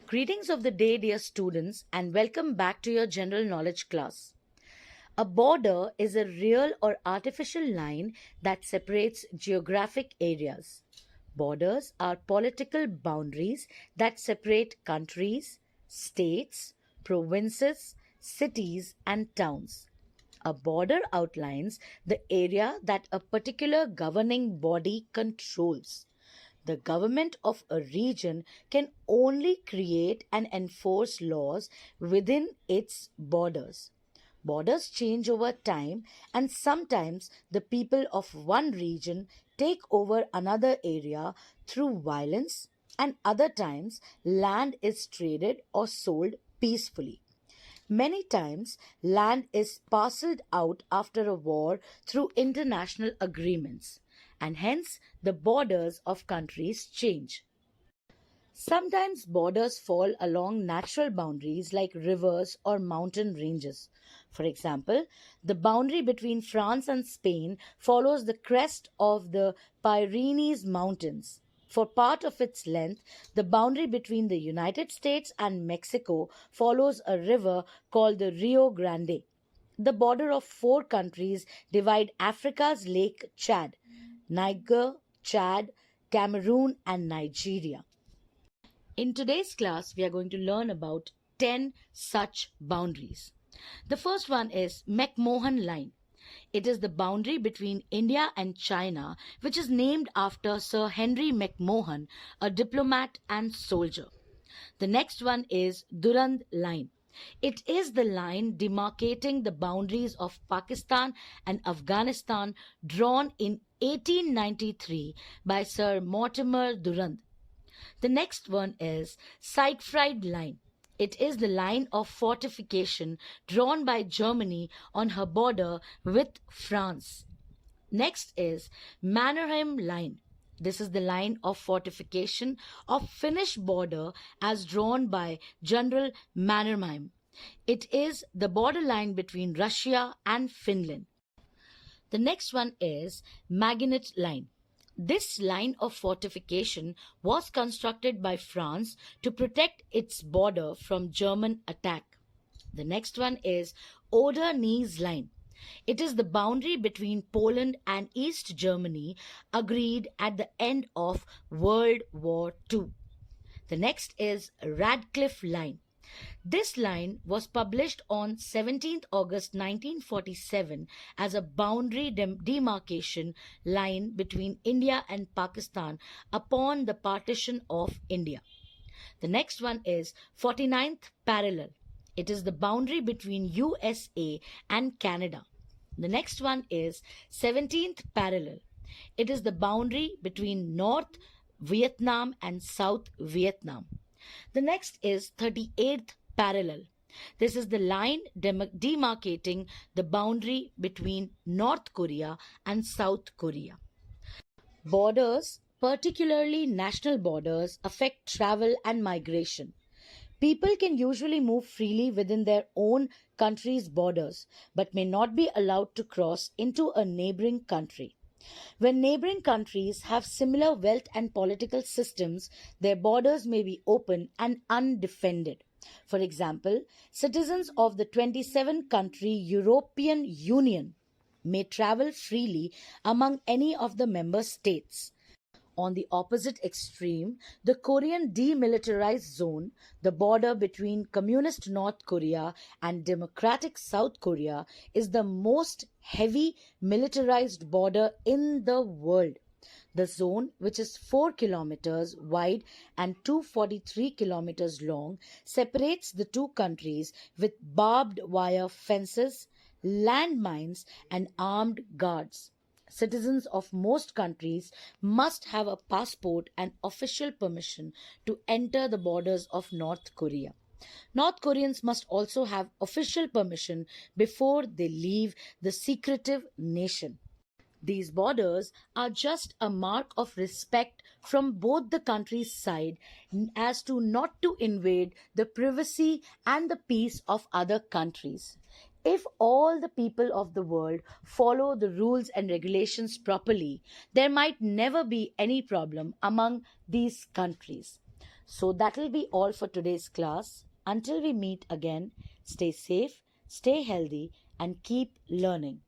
Greetings of the day, dear students, and welcome back to your general knowledge class. A border is a real or artificial line that separates geographic areas. Borders are political boundaries that separate countries, states, provinces, cities, and towns. A border outlines the area that a particular governing body controls. The government of a region can only create and enforce laws within its borders. Borders change over time, and sometimes the people of one region take over another area through violence, and other times land is traded or sold peacefully. Many times, land is parceled out after a war through international agreements, and hence the borders of countries change. Sometimes borders fall along natural boundaries like rivers or mountain ranges. For example, the boundary between France and Spain follows the crest of the Pyrenees Mountains. For part of its length, the boundary between the United States and Mexico follows a river called the Rio Grande. The border of four countries divide Africa's Lake Chad, Niger, Chad, Cameroon, and Nigeria. In today's class, we are going to learn about 10 such boundaries. The first one is McMahon Line. It is the boundary between India and China, which is named after Sir Henry McMahon, a diplomat and soldier. The next one is Durand Line. It is the line demarcating the boundaries of Pakistan and Afghanistan drawn in 1893 by Sir Mortimer Durand. The next one is Siegfried Line. It is the line of fortification drawn by Germany on her border with France. Next is Mannerheim Line. This is the line of fortification of Finnish border as drawn by General Mannerheim. It is the borderline between Russia and Finland. The next one is Maginot Line. This line of fortification was constructed by France to protect its border from German attack. The next one is Oder-Neisse Line. It is the boundary between Poland and East Germany agreed at the end of World War II. The next is Radcliffe Line. This line was published on 17th August 1947 as a boundary demarcation line between India and Pakistan upon the partition of India. The next one is 49th parallel. It is the boundary between USA and Canada. The next one is 17th parallel. It is the boundary between North Vietnam and South Vietnam. The next is 38th parallel. This is the line demarcating the boundary between North Korea and South Korea. Borders, particularly national borders, affect travel and migration. People can usually move freely within their own country's borders, but may not be allowed to cross into a neighboring country. When neighboring countries have similar wealth and political systems, their borders may be open and undefended. For example, citizens of the 27-country European Union may travel freely among any of the member states. On the opposite extreme, the Korean demilitarized zone, the border between communist North Korea and democratic South Korea, is the most heavy militarized border in the world. The zone, which is 4 kilometers wide and 243 kilometers long, separates the two countries with barbed wire fences, landmines, and armed guards. Citizens of most countries must have a passport and official permission to enter the borders of North Korea. North Koreans must also have official permission before they leave the secretive nation. These borders are just a mark of respect from both the countries' side as to not to invade the privacy and the peace of other countries. If all the people of the world follow the rules and regulations properly, there might never be any problem among these countries. So that'll be all for today's class. Until we meet again, stay safe, stay healthy, and keep learning.